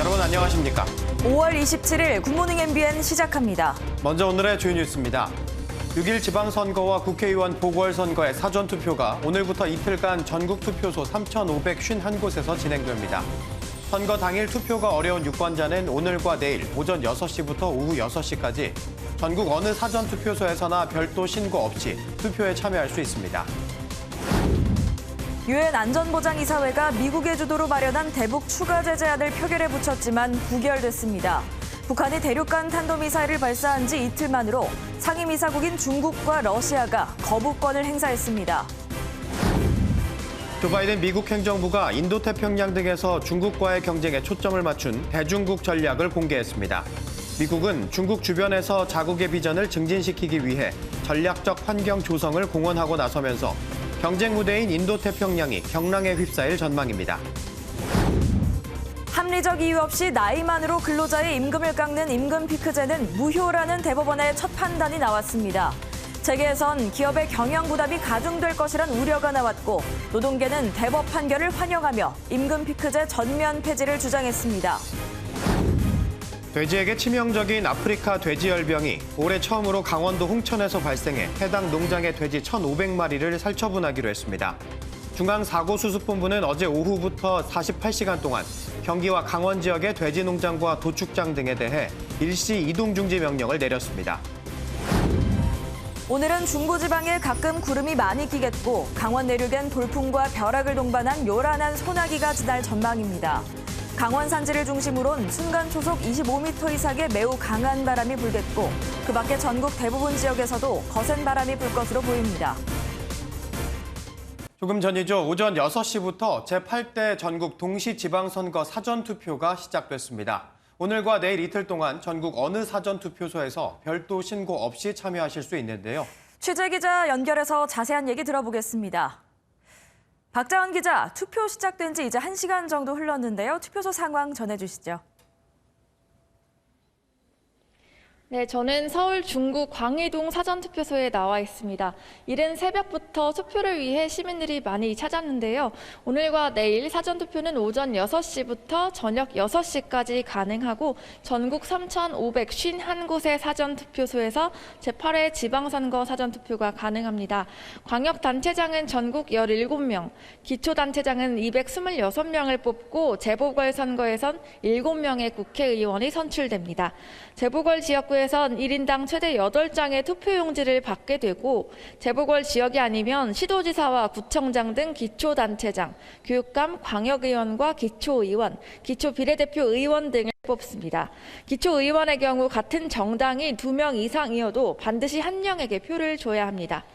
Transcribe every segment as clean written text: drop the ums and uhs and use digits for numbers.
여러분 안녕하십니까? 5월 27일 굿모닝 MBN 시작합니다. 먼저 오늘의 주요 뉴스입니다. 6일 지방선거와 국회의원 보궐선거의 사전투표가 오늘부터 이틀간 전국 투표소 3,551곳에서 진행됩니다. 선거 당일 투표가 어려운 유권자는 오늘과 내일 오전 6시부터 오후 6시까지 전국 어느 사전투표소에서나 별도 신고 없이 투표에 참여할 수 있습니다. 유엔 안전보장이사회가 미국의 주도로 마련한 대북 추가 제재안을 표결에 붙였지만 부결됐습니다. 북한이 대륙간 탄도미사일을 발사한 지 이틀 만으로 상임이사국인 중국과 러시아가 거부권을 행사했습니다. 조 바이든 미국 행정부가 인도태평양 등에서 중국과의 경쟁에 초점을 맞춘 대중국 전략을 공개했습니다. 미국은 중국 주변에서 자국의 비전을 증진시키기 위해 전략적 환경 조성을 공언하고 나서면서 경쟁 무대인 인도태평양이 경랑에 휩싸일 전망입니다. 합리적 이유 없이 나이만으로 근로자의 임금을 깎는 임금 피크제는 무효라는 대법원의 첫 판단이 나왔습니다. 재계에선 기업의 경영 부담이 가중될 것이란 우려가 나왔고 노동계는 대법 판결을 환영하며 임금 피크제 전면 폐지를 주장했습니다. 돼지에게 치명적인 아프리카 돼지열병이 올해 처음으로 강원도 홍천에서 발생해 해당 농장의 돼지 1,500마리를 살처분하기로 했습니다. 중앙사고수습본부는 어제 오후부터 48시간 동안 경기와 강원 지역의 돼지 농장과 도축장 등에 대해 일시 이동 중지 명령을 내렸습니다. 오늘은 중부지방에 가끔 구름이 많이 끼겠고 강원 내륙엔 돌풍과 벼락을 동반한 요란한 소나기가 지날 전망입니다. 강원 산지를 중심으로는 순간 초속 25m 이상의 매우 강한 바람이 불겠고 그 밖에 전국 대부분 지역에서도 거센 바람이 불 것으로 보입니다. 조금 전이죠. 오전 6시부터 제8대 전국 동시지방선거 사전투표가 시작됐습니다. 오늘과 내일 이틀 동안 전국 어느 사전투표소에서 별도 신고 없이 참여하실 수 있는데요. 취재기자 연결해서 자세한 얘기 들어보겠습니다. 박자원 기자, 투표 시작된 지 이제 1시간 정도 흘렀는데요. 투표소 상황 전해주시죠. 네, 저는 서울 중구 광희동 사전투표소에 나와 있습니다. 이른 새벽부터 투표를 위해 시민들이 많이 찾았는데요. 오늘과 내일 사전투표는 오전 6시부터 저녁 6시까지 가능하고 전국 3,551곳의 사전투표소에서 제8회 지방선거 사전투표가 가능합니다. 광역단체장은 전국 17명, 기초단체장은 226명을 뽑고 재보궐선거에선 7명의 국회의원이 선출됩니다. 재보궐 지역구에선 1인당 최대 8장의 투표용지를 받게 되고 재보궐 지역이 아니면 시도지사와 구청장 등 기초단체장, 교육감, 광역의원과 기초의원, 기초비례대표 의원 등을 뽑습니다. 기초의원의 경우 같은 정당이 2명 이상이어도 반드시 1명에게 표를 줘야 합니다.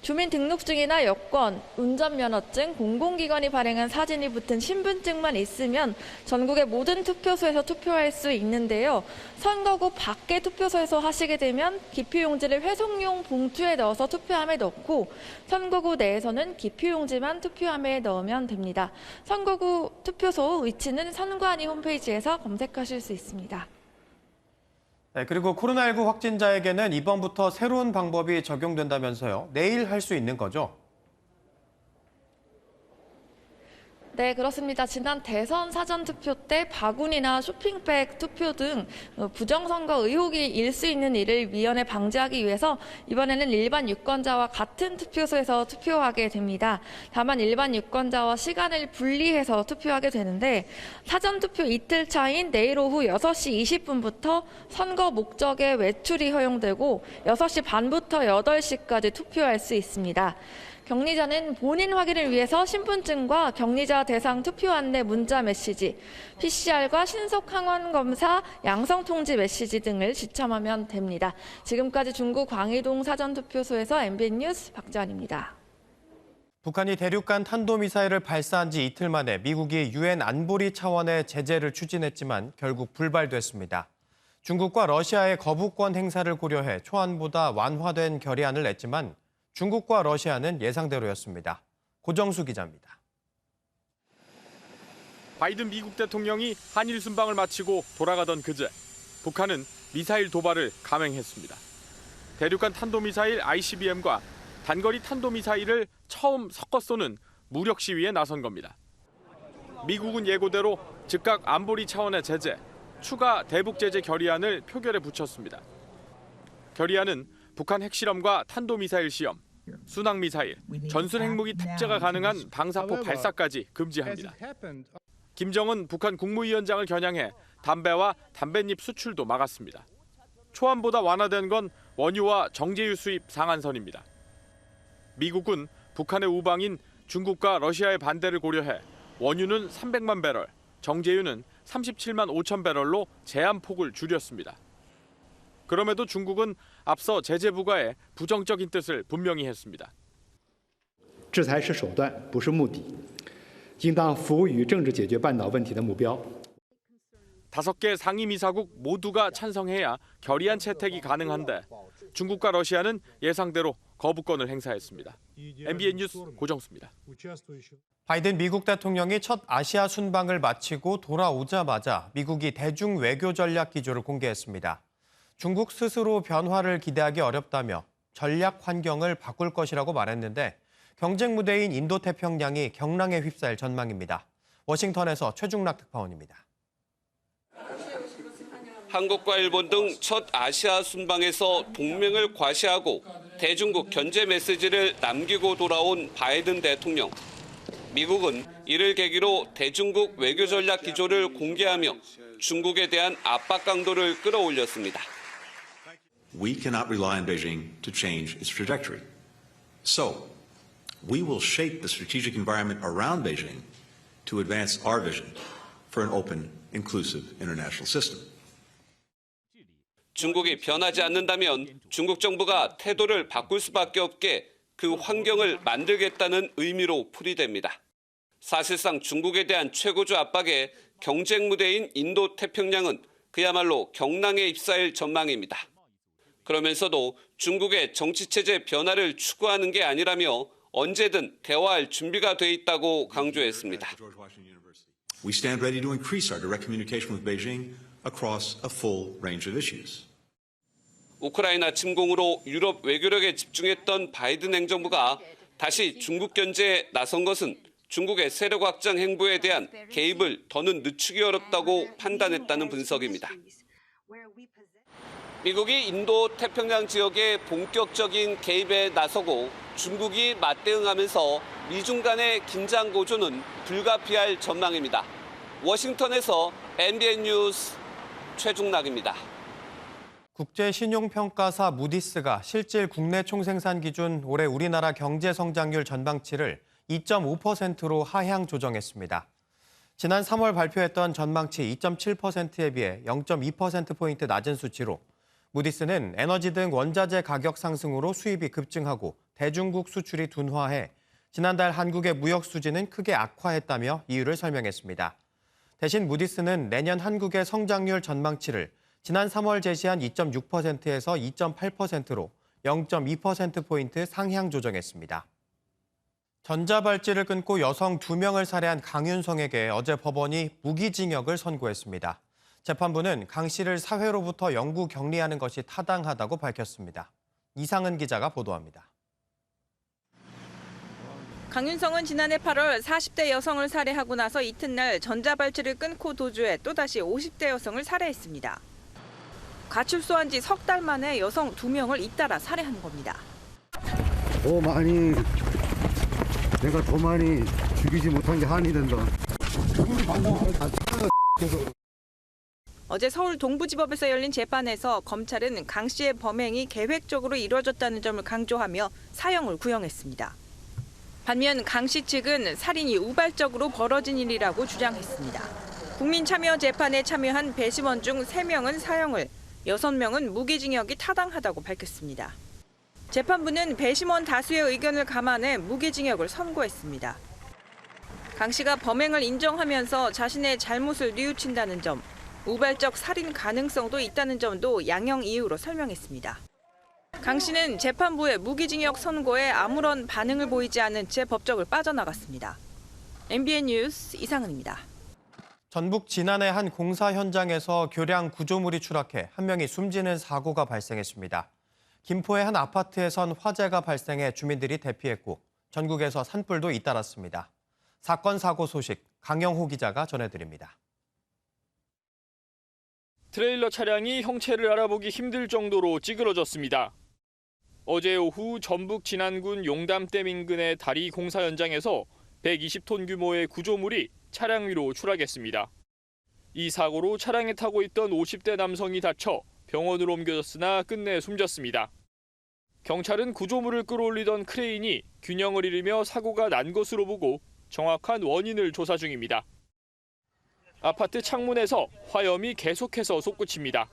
주민등록증이나 여권, 운전면허증, 공공기관이 발행한 사진이 붙은 신분증만 있으면 전국의 모든 투표소에서 투표할 수 있는데요. 선거구 밖의 투표소에서 하시게 되면 기표용지를 회송용 봉투에 넣어서 투표함에 넣고 선거구 내에서는 기표용지만 투표함에 넣으면 됩니다. 선거구 투표소 위치는 선관위 홈페이지에서 검색하실 수 있습니다. 네, 그리고 코로나19 확진자에게는 이번부터 새로운 방법이 적용된다면서요. 내일 할 수 있는 거죠? 네, 그렇습니다. 지난 대선 사전투표 때 바구니나 쇼핑백 투표 등 부정선거 의혹이 일 수 있는 일을 미연에 방지하기 위해서 이번에는 일반 유권자와 같은 투표소에서 투표하게 됩니다. 다만 일반 유권자와 시간을 분리해서 투표하게 되는데 사전투표 이틀 차인 내일 오후 6시 20분부터 선거 목적의 외출이 허용되고 6시 반부터 8시까지 투표할 수 있습니다. 격리자는 본인 확인을 위해서 신분증과 격리자 대상 투표 안내 문자 메시지, PCR과 신속 항원 검사 양성 통지 메시지 등을 지참하면 됩니다. 지금까지 중구 광희동 사전투표소에서 MBN 뉴스 박지원입니다. 북한이 대륙간 탄도미사일을 발사한 지 이틀 만에 미국이 유엔 안보리 차원의 제재를 추진했지만 결국 불발됐습니다. 중국과 러시아의 거부권 행사를 고려해 초안보다 완화된 결의안을 냈지만 중국과 러시아는 예상대로였습니다. 고정수 기자입니다. 바이든 미국 대통령이 한일 순방을 마치고 돌아가던 그제 북한은 미사일 도발을 감행했습니다. 대륙간 탄도미사일 ICBM과 단거리 탄도미사일을 처음 섞어 쏘는 무력 시위에 나선 겁니다. 미국은 예고대로 즉각 안보리 차원의 제재, 추가 대북 제재 결의안을 표결에 붙였습니다. 결의안은 북한 핵실험과 탄도미사일 시험, 순항미사일, 전술 핵무기 특제가 가능한 방사포 발사까지 금지합니다. 김정은 북한 국무위원장을 겨냥해 담배와 담뱃잎 수출도 막았습니다. 초안보다 완화된 건 원유와 정제유 수입 상한선입니다. 미국은 북한의 우방인 중국과 러시아의 반대를 고려해 원유는 300만 배럴, 정제유는 37만 5천 배럴로 제한폭을 줄였습니다. 그럼에도 중국은 앞서 제재 부과에 부정적인 뜻을 분명히 했습니다. 制裁是手段，不是目的，应当服务于政治解决半岛问题的目标。 5개 상임이사국 모두가 찬성해야 결의안 채택이 가능한데 중국과 러시아는 예상대로 거부권을 행사했습니다. MBN 뉴스 고정수입니다. 바이든 미국 대통령이 첫 아시아 순방을 마치고 돌아오자마자 미국이 대중 외교 전략 기조를 공개했습니다. 중국 스스로 변화를 기대하기 어렵다며 전략 환경을 바꿀 것이라고 말했는데 경쟁 무대인 인도태평양이 경랑에 휩싸일 전망입니다. 워싱턴에서 최중락 특파원입니다. 한국과 일본 등 첫 아시아 순방에서 동맹을 과시하고 대중국 견제 메시지를 남기고 돌아온 바이든 대통령. 미국은 이를 계기로 대중국 외교 전략 기조를 공개하며 중국에 대한 압박 강도를 끌어올렸습니다. We cannot rely on Beijing to change its trajectory. So, we will shape the strategic environment around Beijing to advance our vision for an open, inclusive international system. 중국이 변하지 않는다면 중국 정부가 태도를 바꿀 수밖에 없게 그 환경을 만들겠다는 의미로 풀이됩니다. 사실상 중국에 대한 최고조 압박에 경쟁 무대인 인도태평양은 그야말로 경랑에 휩싸일 전망입니다. 그러면서도 중국의 정치체제 변화를 추구하는 게 아니라며 언제든 대화할 준비가 돼 있다고 강조했습니다. We stand ready to increase our direct communication with Beijing across a full range of issues. 우크라이나 침공으로 유럽 외교력에 집중했던 바이든 행정부가 다시 중국 견제에 나선 것은 중국의 세력 확장 행보에 대한 개입을 더는 늦추기 어렵다고 판단했다는 분석입니다. 미국이 인도-태평양 지역의 본격적인 개입에 나서고 중국이 맞대응하면서 미중 간의 긴장 고조는 불가피할 전망입니다. 워싱턴에서 MBN 뉴스 최중락입니다. 국제신용평가사 무디스가 실질 국내 총생산 기준 올해 우리나라 경제 성장률 전망치를 2.5%로 하향 조정했습니다. 지난 3월 발표했던 전망치 2.7%에 비해 0.2%포인트 낮은 수치로 무디스는 에너지 등 원자재 가격 상승으로 수입이 급증하고 대중국 수출이 둔화해 지난달 한국의 무역 수지는 크게 악화했다며 이유를 설명했습니다. 대신 무디스는 내년 한국의 성장률 전망치를 지난 3월 제시한 2.6%에서 2.8%로 0.2%포인트 상향 조정했습니다. 전자발찌를 끊고 여성 2명을 살해한 강윤성에게 어제 법원이 무기징역을 선고했습니다. 재판부는 강 씨를 사회로부터 영구 격리하는 것이 타당하다고 밝혔습니다. 이상은 기자가 보도합니다. 강윤성은 지난해 8월 40대 여성을 살해하고 나서 이튿날 전자발찌를 끊고 도주해 또다시 50대 여성을 살해했습니다. 가출소한 지 석 달 만에 여성 2명을 잇따라 살해한 겁니다. 내가 더 많이 죽이지 못한 게 한이 된다. 어제 서울 동부지법에서 열린 재판에서 검찰은 강 씨의 범행이 계획적으로 이루어졌다는 점을 강조하며 사형을 구형했습니다. 반면 강 씨 측은 살인이 우발적으로 벌어진 일이라고 주장했습니다. 국민참여재판에 참여한 배심원 중 3명은 사형을, 6명은 무기징역이 타당하다고 밝혔습니다. 재판부는 배심원 다수의 의견을 감안해 무기징역을 선고했습니다. 강 씨가 범행을 인정하면서 자신의 잘못을 뉘우친다는 점, 우발적 살인 가능성도 있다는 점도 양형 이유로 설명했습니다. 강 씨는 재판부의 무기징역 선고에 아무런 반응을 보이지 않은 채 법정을 빠져나갔습니다. MBN 뉴스 이상은입니다. 전북 진안의 한 공사 현장에서 교량 구조물이 추락해 한 명이 숨지는 사고가 발생했습니다. 김포의 한 아파트에선 화재가 발생해 주민들이 대피했고 전국에서 산불도 잇따랐습니다. 사건 사고 소식 강영호 기자가 전해드립니다. 트레일러 차량이 형체를 알아보기 힘들 정도로 찌그러졌습니다. 어제 오후 전북 진안군 용담댐 인근의 다리 공사 현장에서 120톤 규모의 구조물이 차량 위로 추락했습니다. 이 사고로 차량에 타고 있던 50대 남성이 다쳐 병원으로 옮겨졌으나 끝내 숨졌습니다. 경찰은 구조물을 끌어올리던 크레인이 균형을 잃으며 사고가 난 것으로 보고 정확한 원인을 조사 중입니다. 아파트 창문에서 화염이 계속해서 솟구칩니다.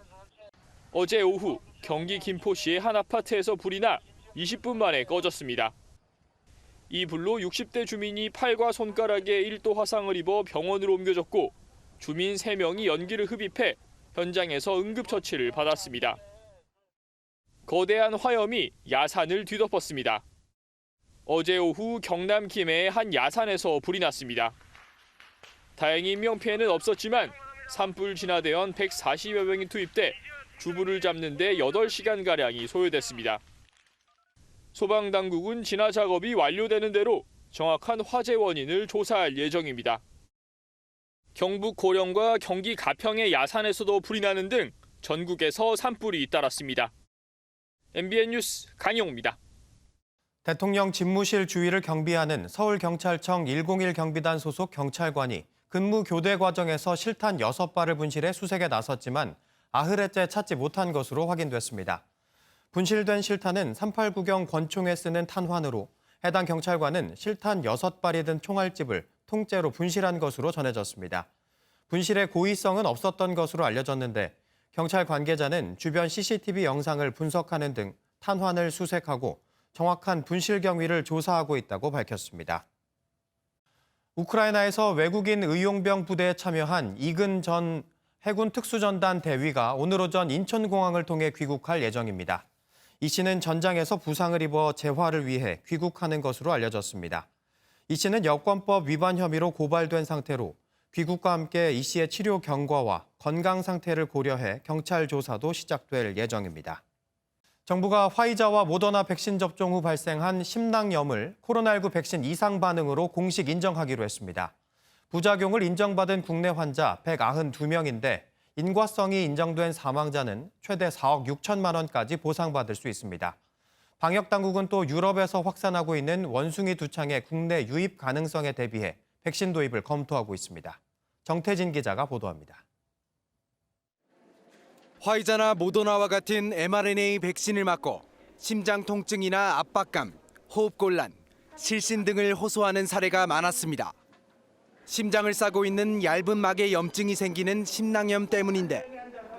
어제 오후 경기 김포시의 한 아파트에서 불이 나 20분 만에 꺼졌습니다. 이 불로 60대 주민이 팔과 손가락에 1도 화상을 입어 병원으로 옮겨졌고 주민 3명이 연기를 흡입해 현장에서 응급처치를 받았습니다. 거대한 화염이 야산을 뒤덮었습니다. 어제 오후 경남 김해의 한 야산에서 불이 났습니다. 다행히 인명피해는 없었지만 산불 진화대원 140여 명이 투입돼 주불을 잡는 데 8시간가량이 소요됐습니다. 소방당국은 진화 작업이 완료되는 대로 정확한 화재 원인을 조사할 예정입니다. 경북 고령과 경기 가평의 야산에서도 불이 나는 등 전국에서 산불이 잇따랐습니다. MBN 뉴스 강용우입니다. 대통령 집무실 주위를 경비하는 서울경찰청 101 경비단 소속 경찰관이 근무 교대 과정에서 실탄 6발을 분실해 수색에 나섰지만 90회째 찾지 못한 것으로 확인됐습니다. 분실된 실탄은 389경 권총에 쓰는 탄환으로 해당 경찰관은 실탄 6발이 든 총알집을 통째로 분실한 것으로 전해졌습니다. 분실의 고의성은 없었던 것으로 알려졌는데 경찰 관계자는 주변 CCTV 영상을 분석하는 등 탄환을 수색하고 정확한 분실 경위를 조사하고 있다고 밝혔습니다. 우크라이나에서 외국인 의용병 부대에 참여한 이근 전 해군 특수전단 대위가 오늘 오전 인천공항을 통해 귀국할 예정입니다. 이 씨는 전장에서 부상을 입어 재활을 위해 귀국하는 것으로 알려졌습니다. 이 씨는 여권법 위반 혐의로 고발된 상태로 귀국과 함께 이 씨의 치료 경과와 건강 상태를 고려해 경찰 조사도 시작될 예정입니다. 정부가 화이자와 모더나 백신 접종 후 발생한 심낭염을 코로나19 백신 이상 반응으로 공식 인정하기로 했습니다. 부작용을 인정받은 국내 환자 192명인데 인과성이 인정된 사망자는 최대 4억 6천만 원까지 보상받을 수 있습니다. 방역당국은 또 유럽에서 확산하고 있는 원숭이 두창의 국내 유입 가능성에 대비해 백신 도입을 검토하고 있습니다. 정태진 기자가 보도합니다. 화이자나 모더나와 같은 mRNA 백신을 맞고 심장 통증이나 압박감, 호흡곤란, 실신 등을 호소하는 사례가 많았습니다. 심장을 싸고 있는 얇은 막에 염증이 생기는 심낭염 때문인데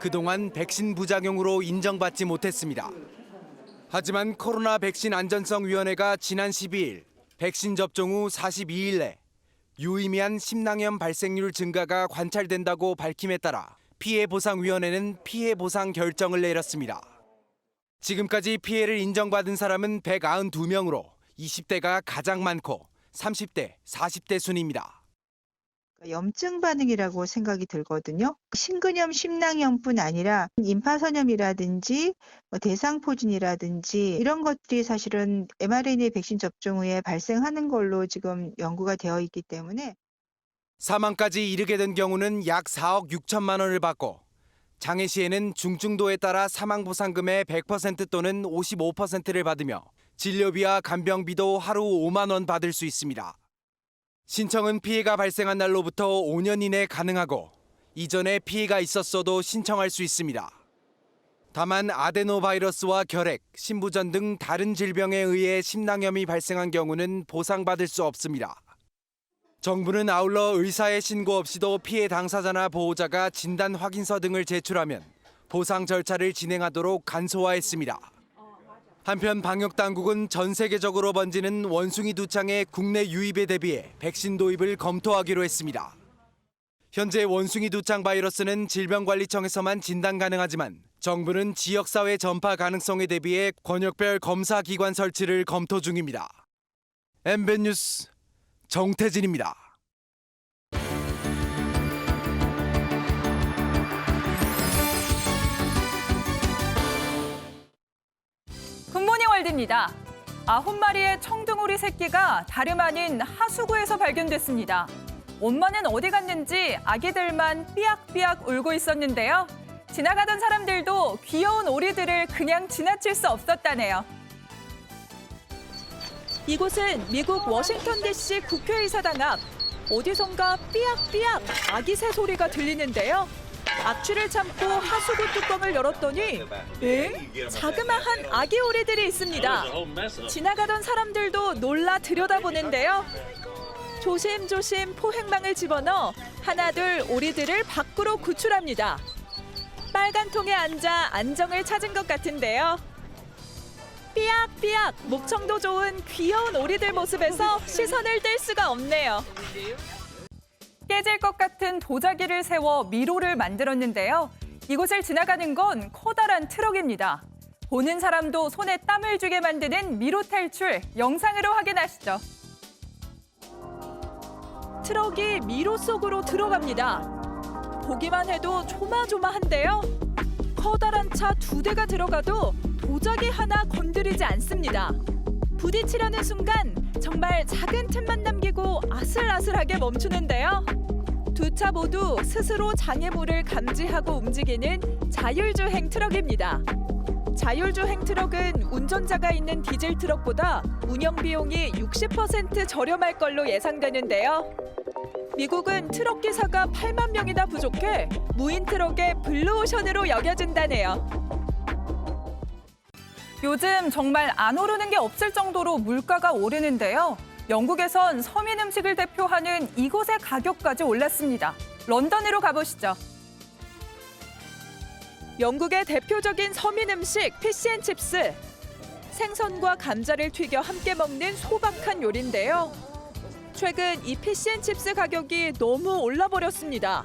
그동안 백신 부작용으로 인정받지 못했습니다. 하지만 코로나 백신 안전성위원회가 지난 12일 백신 접종 후 42일 내 유의미한 심낭염 발생률 증가가 관찰된다고 밝힘에 따라 피해보상위원회는 피해보상 결정을 내렸습니다. 지금까지 피해를 인정받은 사람은 192명으로 20대가 가장 많고 30대, 40대 순입니다. 염증 반응이라고 생각이 들거든요. 심근염, 심낭염뿐 아니라 임파선염이라든지 대상포진이라든지 이런 것들이 사실은 mRNA 백신 접종 후에 발생하는 걸로 지금 연구가 되어 있기 때문에 사망까지 이르게 된 경우는 약 4억 6천만 원을 받고 장애 시에는 중증도에 따라 사망보상금의 100% 또는 55%를 받으며 진료비와 간병비도 하루 5만 원 받을 수 있습니다. 신청은 피해가 발생한 날로부터 5년 이내 가능하고 이전에 피해가 있었어도 신청할 수 있습니다. 다만 아데노바이러스와 결핵, 신부전 등 다른 질병에 의해 심낭염이 발생한 경우는 보상받을 수 없습니다. 정부는 아울러 의사의 신고 없이도 피해 당사자나 보호자가 진단 확인서 등을 제출하면 보상 절차를 진행하도록 간소화했습니다. 한편 방역당국은 전 세계적으로 번지는 원숭이 두창의 국내 유입에 대비해 백신 도입을 검토하기로 했습니다. 현재 원숭이 두창 바이러스는 질병관리청에서만 진단 가능하지만 정부는 지역사회 전파 가능성에 대비해 권역별 검사 기관 설치를 검토 중입니다. MBN 뉴스 정태진입니다. 굿모닝 월드입니다. 9마리의 청둥오리 새끼가 다름 아닌 하수구에서 발견됐습니다. 엄마는 어디 갔는지 아기들만 삐약삐약 울고 있었는데요. 지나가던 사람들도 귀여운 오리들을 그냥 지나칠 수 없었다네요. 이곳은 미국 워싱턴 DC 국회의사당 앞. 어디선가 삐약삐약 아기 새 소리가 들리는데요. 악취를 참고 하수구 뚜껑을 열었더니 자그마한 아기 오리들이 있습니다. 지나가던 사람들도 놀라 들여다보는데요. 조심조심 포획망을 집어넣어 하나둘 오리들을 밖으로 구출합니다. 빨간 통에 앉아 안정을 찾은 것 같은데요. 삐약삐약 목청도 좋은 귀여운 오리들 모습에서 시선을 뗄 수가 없네요. 깨질 것 같은 도자기를 세워 미로를 만들었는데요. 이곳을 지나가는 건 커다란 트럭입니다. 보는 사람도 손에 땀을 쥐게 만드는 미로 탈출 영상으로 확인하시죠. 트럭이 미로 속으로 들어갑니다. 보기만 해도 조마조마한데요. 커다란 차 2대가 들어가도 도자기 하나 건드리지 않습니다. 부딪히려는 순간 정말 작은 틈만 남기고 아슬아슬하게 멈추는데요. 두 차 모두 스스로 장애물을 감지하고 움직이는 자율주행 트럭입니다. 자율주행 트럭은 운전자가 있는 디젤 트럭보다 운영 비용이 60% 저렴할 걸로 예상되는데요. 미국은 트럭 기사가 8만 명이나 부족해 무인 트럭의 블루오션으로 여겨진다네요. 요즘 정말 안 오르는 게 없을 정도로 물가가 오르는데요. 영국에선 서민 음식을 대표하는 이곳의 가격까지 올랐습니다. 런던으로 가보시죠. 영국의 대표적인 서민 음식 피시앤칩스. 생선과 감자를 튀겨 함께 먹는 소박한 요리인데요. 최근 이 피시앤칩스 가격이 너무 올라버렸습니다.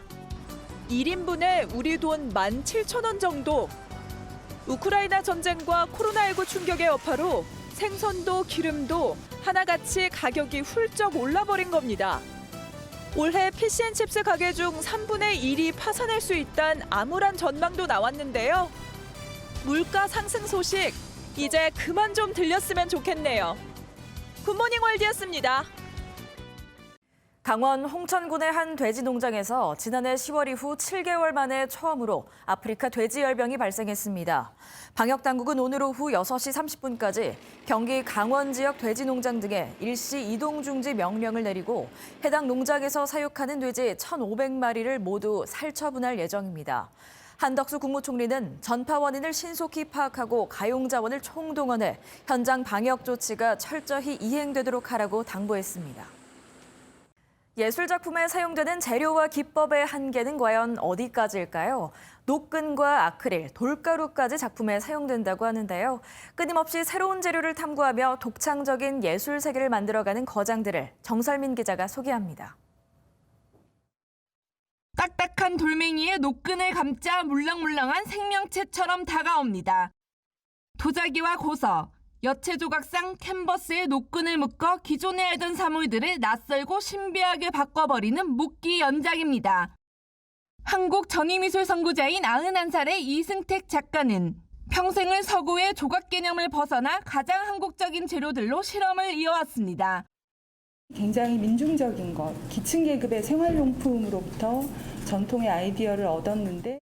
1인분에 우리 돈 17,000원 정도. 우크라이나 전쟁과 코로나19 충격의 여파로 생선도 기름도 하나같이 가격이 훌쩍 올라버린 겁니다. 올해 피시앤칩스 가게 중 3분의 1이 파산할 수 있다는 암울한 전망도 나왔는데요. 물가 상승 소식 이제 그만 좀 들렸으면 좋겠네요. 굿모닝 월드였습니다. 강원 홍천군의 한 돼지 농장에서 지난해 10월 이후 7개월 만에 처음으로 아프리카 돼지열병이 발생했습니다. 방역당국은 오늘 오후 6시 30분까지 경기 강원 지역 돼지 농장 등에 일시 이동 중지 명령을 내리고 해당 농장에서 사육하는 돼지 1,500마리를 모두 살처분할 예정입니다. 한덕수 국무총리는 전파 원인을 신속히 파악하고 가용 자원을 총동원해 현장 방역 조치가 철저히 이행되도록 하라고 당부했습니다. 예술작품에 사용되는 재료와 기법의 한계는 과연 어디까지일까요? 녹근과 아크릴, 돌가루까지 작품에 사용된다고 하는데요. 끊임없이 새로운 재료를 탐구하며 독창적인 예술 세계를 만들어가는 거장들을 정설민 기자가 소개합니다. 딱딱한 돌멩이에 녹근을 감자 물랑물랑한 생명체처럼 다가옵니다. 도자기와 고서, 여체 조각상 캔버스에 녹근을 묶어 기존에 알던 사물들을 낯설고 신비하게 바꿔버리는 목기 연작입니다. 한국 전위미술 선구자인 91살의 이승택 작가는 평생을 서구의 조각 개념을 벗어나 가장 한국적인 재료들로 실험을 이어왔습니다. 굉장히 민중적인 것, 기층 계급의 생활용품으로부터 전통의 아이디어를 얻었는데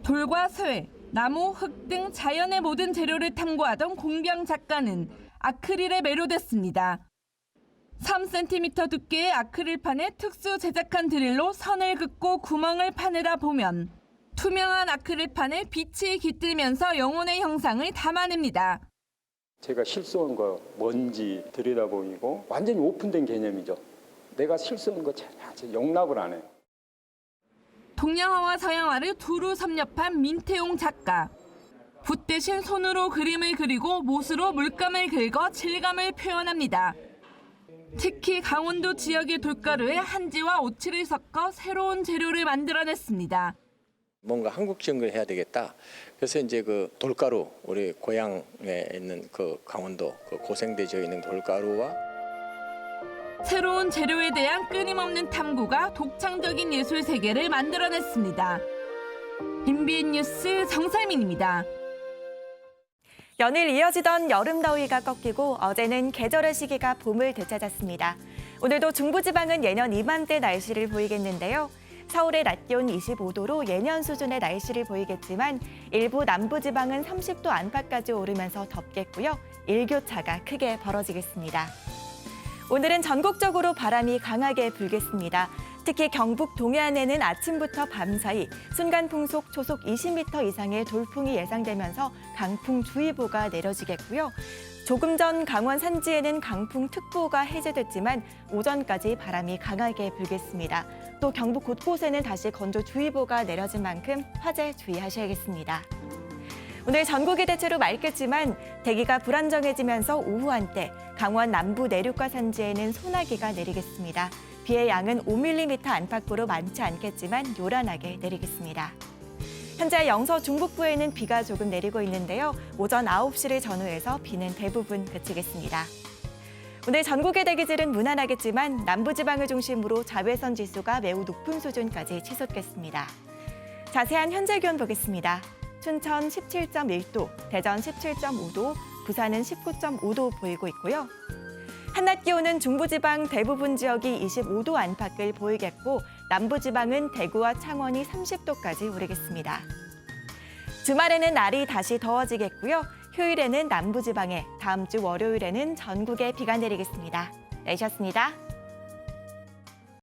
돌과 쇠, 나무, 흙 등 자연의 모든 재료를 탐구하던 공병 작가는 아크릴에 매료됐습니다. 3cm 두께의 아크릴판에 특수 제작한 드릴로 선을 긋고 구멍을 파내다 보면 투명한 아크릴판에 빛이 깃들면서 영혼의 형상을 담아냅니다. 제가 실수한 거 뭔지 들여다보이고 완전히 오픈된 개념이죠. 내가 실수한 거 자체 용납을 안 해요. 동양화와 서양화를 두루 섭렵한 민태용 작가. 붓 대신 손으로 그림을 그리고 못으로 물감을 긁어 질감을 표현합니다. 특히 강원도 지역의 돌가루에 한지와 오칠을 섞어 새로운 재료를 만들어냈습니다. 뭔가 한국적인 걸 해야 되겠다. 그래서 이제 그 돌가루, 우리 고향에 있는 그 강원도 그 고생대 지역에 있는 돌가루와 새로운 재료에 대한 끊임없는 탐구가 독창적인 예술 세계를 만들어냈습니다. MBN 뉴스 정설민입니다. 연일 이어지던 여름 더위가 꺾이고 어제는 계절의 시기가 봄을 되찾았습니다. 오늘도 중부지방은 예년 이맘때 날씨를 보이겠는데요. 서울의 낮 기온 25도로 예년 수준의 날씨를 보이겠지만 일부 남부지방은 30도 안팎까지 오르면서 덥겠고요. 일교차가 크게 벌어지겠습니다. 오늘은 전국적으로 바람이 강하게 불겠습니다. 특히 경북 동해안에는 아침부터 밤사이 순간풍속 초속 20m 이상의 돌풍이 예상되면서 강풍주의보가 내려지겠고요. 조금 전 강원 산지에는 강풍특보가 해제됐지만 오전까지 바람이 강하게 불겠습니다. 또 경북 곳곳에는 다시 건조주의보가 내려진 만큼 화재 주의하셔야겠습니다. 오늘 전국이 대체로 맑겠지만 대기가 불안정해지면서 오후 한때 강원 남부 내륙과 산지에는 소나기가 내리겠습니다. 비의 양은 5mm 안팎으로 많지 않겠지만 요란하게 내리겠습니다. 현재 영서 중북부에는 비가 조금 내리고 있는데요. 오전 9시를 전후해서 비는 대부분 그치겠습니다. 오늘 전국의 대기질은 무난하겠지만 남부지방을 중심으로 자외선 지수가 매우 높은 수준까지 치솟겠습니다. 자세한 현재 기온 보겠습니다. 춘천 17.1도, 대전 17.5도, 부산은 19.5도 보이고 있고요. 한낮 기온은 중부지방 대부분 지역이 25도 안팎을 보이겠고 남부지방은 대구와 창원이 30도까지 오르겠습니다. 주말에는 날이 다시 더워지겠고요. 휴일에는 남부지방에, 다음 주 월요일에는 전국에 비가 내리겠습니다. 내셨습니다.